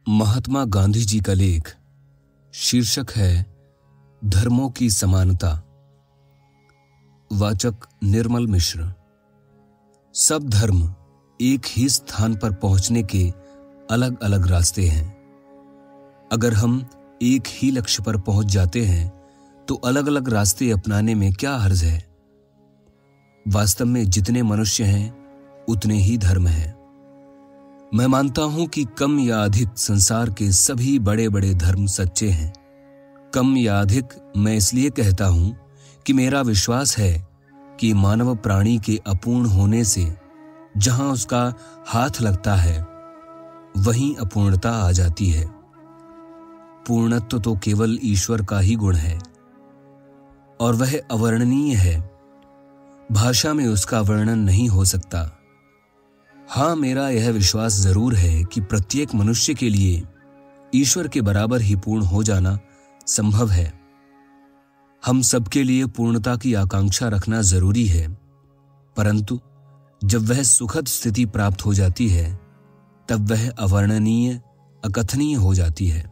महात्मा गांधी जी का लेख, शीर्षक है धर्मों की समानता। वाचक निर्मल मिश्र। सब धर्म एक ही स्थान पर पहुंचने के अलग अलग रास्ते हैं। अगर हम एक ही लक्ष्य पर पहुंच जाते हैं तो अलग अलग रास्ते अपनाने में क्या हर्ज है। वास्तव में जितने मनुष्य हैं उतने ही धर्म हैं। मैं मानता हूं कि कम या अधिक संसार के सभी बड़े बड़े धर्म सच्चे हैं। कम या अधिक मैं इसलिए कहता हूं कि मेरा विश्वास है कि मानव प्राणी के अपूर्ण होने से जहां उसका हाथ लगता है वहीं अपूर्णता आ जाती है। पूर्णत्व तो केवल ईश्वर का ही गुण है और वह अवर्णनीय है। भाषा में उसका वर्णन नहीं हो सकता। हाँ, मेरा यह विश्वास जरूर है कि प्रत्येक मनुष्य के लिए ईश्वर के बराबर ही पूर्ण हो जाना संभव है। हम सबके लिए पूर्णता की आकांक्षा रखना जरूरी है, परंतु जब वह सुखद स्थिति प्राप्त हो जाती है तब वह अवर्णनीय, अकथनीय हो जाती है।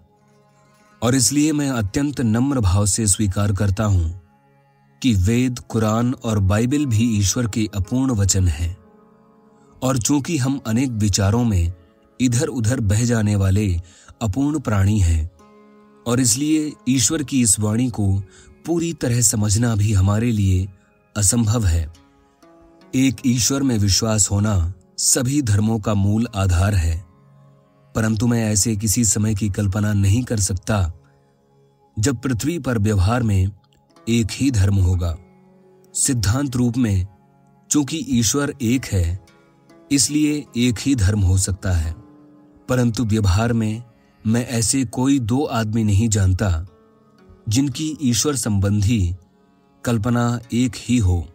और इसलिए मैं अत्यंत नम्र भाव से स्वीकार करता हूं कि वेद, कुरान और बाइबल भी ईश्वर के अपूर्ण वचन हैं। और चूंकि हम अनेक विचारों में इधर उधर बह जाने वाले अपूर्ण प्राणी हैं, और इसलिए ईश्वर की इस वाणी को पूरी तरह समझना भी हमारे लिए असंभव है। एक ईश्वर में विश्वास होना सभी धर्मों का मूल आधार है, परंतु मैं ऐसे किसी समय की कल्पना नहीं कर सकता जब पृथ्वी पर व्यवहार में एक ही धर्म होगा। सिद्धांत रूप में चूंकि ईश्वर एक है इसलिए एक ही धर्म हो सकता है, परंतु व्यवहार में मैं ऐसे कोई दो आदमी नहीं जानता जिनकी ईश्वर संबंधी कल्पना एक ही हो।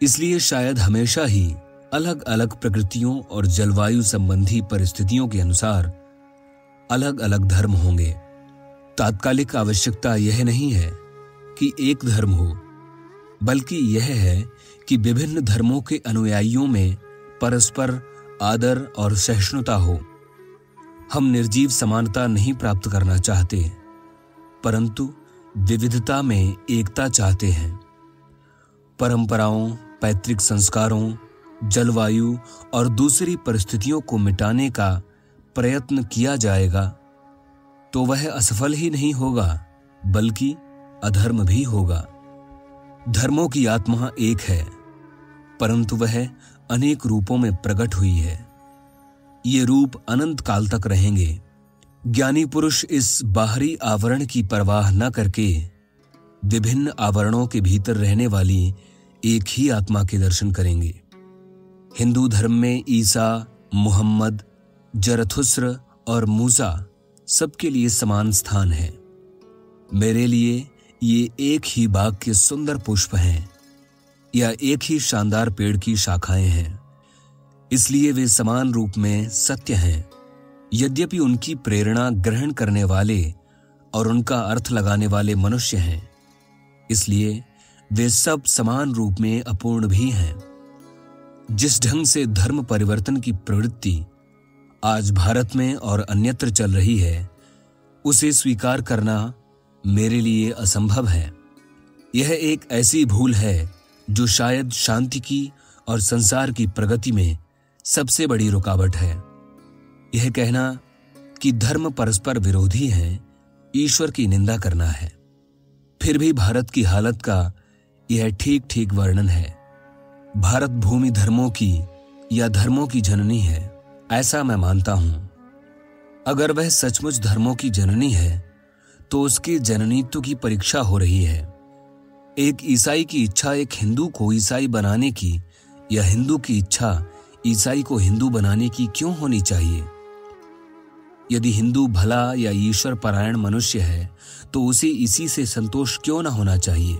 इसलिए शायद हमेशा ही अलग अलग प्रकृतियों और जलवायु संबंधी परिस्थितियों के अनुसार अलग अलग धर्म होंगे। तात्कालिक आवश्यकता यह नहीं है कि एक धर्म हो, बल्कि यह है कि विभिन्न धर्मों के अनुयायियों में परस्पर आदर और सहिष्णुता हो। हम निर्जीव समानता नहीं प्राप्त करना चाहते, परंतु विविधता में एकता चाहते हैं। परंपराओं, पैतृक संस्कारों, जलवायु और दूसरी परिस्थितियों को मिटाने का प्रयत्न किया जाएगा तो वह असफल ही नहीं होगा, बल्कि अधर्म भी होगा। धर्मों की आत्मा एक है, परंतु वह अनेक रूपों में प्रकट हुई है। ये रूप अनंत काल तक रहेंगे। ज्ञानी पुरुष इस बाहरी आवरण की परवाह न करके विभिन्न आवरणों के भीतर रहने वाली एक ही आत्मा के दर्शन करेंगे। हिंदू धर्म में ईसा, मुहम्मद, जरथुस्त्र और मूसा सबके लिए समान स्थान है। मेरे लिए ये एक ही बाग के सुंदर पुष्प हैं या एक ही शानदार पेड़ की शाखाएं हैं, इसलिए वे समान रूप में सत्य हैं। यद्यपि उनकी प्रेरणा ग्रहण करने वाले और उनका अर्थ लगाने वाले मनुष्य हैं, इसलिए वे सब समान रूप में अपूर्ण भी हैं। जिस ढंग से धर्म परिवर्तन की प्रवृत्ति आज भारत में और अन्यत्र चल रही है, उसे स्वीकार करना मेरे लिए असंभव है। यह एक ऐसी भूल है जो शायद शांति की और संसार की प्रगति में सबसे बड़ी रुकावट है। यह कहना कि धर्म परस्पर विरोधी हैं, ईश्वर की निंदा करना है। फिर भी भारत की हालत का यह ठीक ठीक वर्णन है। भारत भूमि धर्मों की या धर्मों की जननी है, ऐसा मैं मानता हूं। अगर वह सचमुच धर्मों की जननी है तो उसके जननीत्व की परीक्षा हो रही है। एक ईसाई की इच्छा एक हिंदू को ईसाई बनाने की या हिंदू की इच्छा ईसाई को हिंदू बनाने की क्यों होनी चाहिए? यदि हिंदू भला या ईश्वर परायण मनुष्य है तो उसे इसी से संतोष क्यों ना होना चाहिए?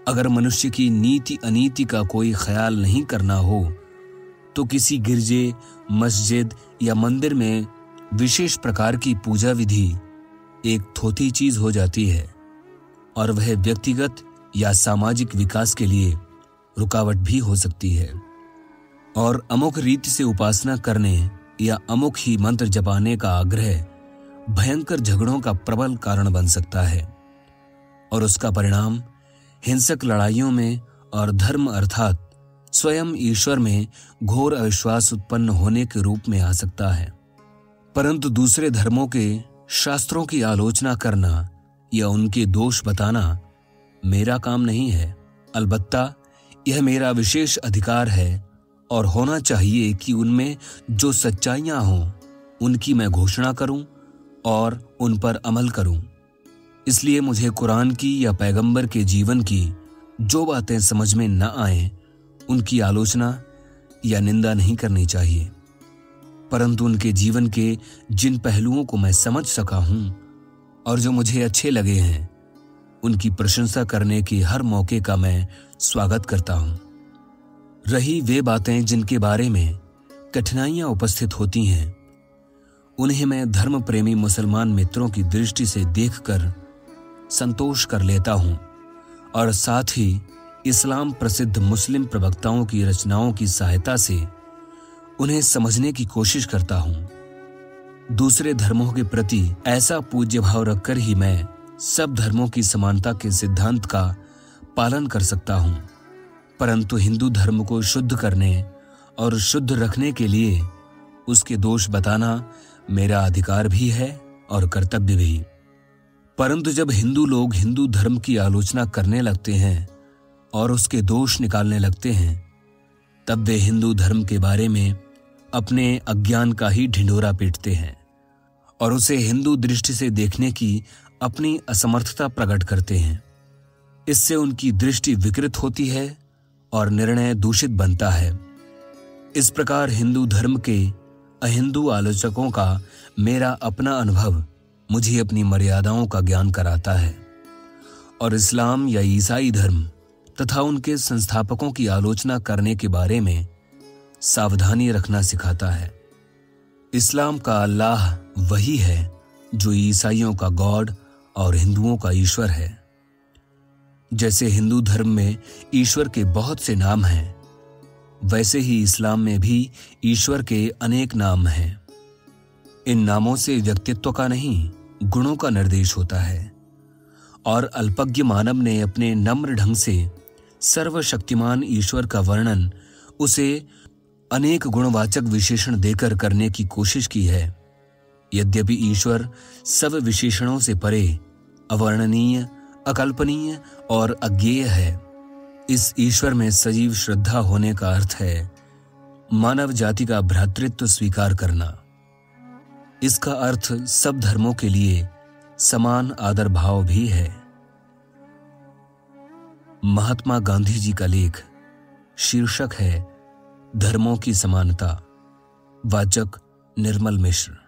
अगर मनुष्य की नीति अनीति का कोई ख्याल नहीं करना हो तो किसी गिरजे, मस्जिद या मंदिर में विशेष प्रकार की पूजा विधि एक थोथी चीज हो जाती है और वह व्यक्तिगत या सामाजिक विकास के लिए रुकावट भी हो सकती है। और अमुक रीति से उपासना करने या अमुक ही मंत्र जपाने का आग्रह भयंकर झगड़ों का प्रबल कारण बन सकता है और उसका परिणाम हिंसक लड़ाइयों में और धर्म अर्थात स्वयं ईश्वर में घोर अविश्वास उत्पन्न होने के रूप में आ सकता है। परंतु दूसरे धर्मों के शास्त्रों की आलोचना करना या उनके दोष बताना मेरा काम नहीं है। अलबत्ता यह मेरा विशेष अधिकार है और होना चाहिए कि उनमें जो सच्चाइयां हों उनकी मैं घोषणा करूं और उन पर अमल करूं। इसलिए मुझे कुरान की या पैगंबर के जीवन की जो बातें समझ में न आए उनकी आलोचना या निंदा नहीं करनी चाहिए, परंतु उनके जीवन के जिन पहलुओं को मैं समझ सका हूं और जो मुझे अच्छे लगे हैं उनकी प्रशंसा करने के हर मौके का मैं स्वागत करता हूं। रही वे बातें जिनके बारे में कठिनाइयां उपस्थित होती हैं, उन्हें मैं धर्म प्रेमी मुसलमान मित्रों की दृष्टि से देखकर संतोष कर लेता हूं और साथ ही इस्लाम प्रसिद्ध मुस्लिम प्रवक्ताओं की रचनाओं की सहायता से उन्हें समझने की कोशिश करता हूं। दूसरे धर्मों के प्रति ऐसा पूज्य भाव रखकर ही मैं सब धर्मों की समानता के सिद्धांत का पालन कर सकता हूं, परंतु हिंदू धर्म को शुद्ध करने और शुद्ध रखने के लिए उसके दोष बताना मेरा अधिकार भी है और कर्तव्य भी। परंतु जब हिंदू लोग हिंदू धर्म की आलोचना करने लगते हैं और उसके दोष निकालने लगते हैं, तब वे हिंदू धर्म के बारे में अपने अज्ञान का ही ढिंढोरा पीटते हैं और उसे हिंदू दृष्टि से देखने की अपनी असमर्थता प्रकट करते हैं। इससे उनकी दृष्टि विकृत होती है और निर्णय दूषित बनता है। इस प्रकार हिंदू धर्म के अहिंदू आलोचकों का मेरा अपना अनुभव मुझे अपनी मर्यादाओं का ज्ञान कराता है और इस्लाम या ईसाई धर्म तथा उनके संस्थापकों की आलोचना करने के बारे में सावधानी रखना सिखाता है। इस्लाम का अल्लाह वही है जो ईसाइयों का गॉड और हिंदुओं का ईश्वर है। जैसे हिंदू धर्म में ईश्वर के बहुत से नाम हैं, वैसे ही इस्लाम में भी ईश्वर के अनेक नाम हैं। इन नामों से व्यक्तित्व का नहीं, गुणों का निर्देश होता है और अल्पज्ञ मानव ने अपने नम्र ढंग से सर्वशक्तिमान ईश्वर का वर्णन उसे अनेक गुणवाचक विशेषण देकर करने की कोशिश की है। यद्यपि ईश्वर सब विशेषणों से परे, अवर्णनीय, अकल्पनीय और अज्ञेय है, इस ईश्वर में सजीव श्रद्धा होने का अर्थ है मानव जाति का भ्रातृत्व स्वीकार करना। इसका अर्थ सब धर्मों के लिए समान आदर भाव भी है। महात्मा गांधी जी का लेख, शीर्षक है धर्मों की समानता। वाचक निर्मल मिश्र।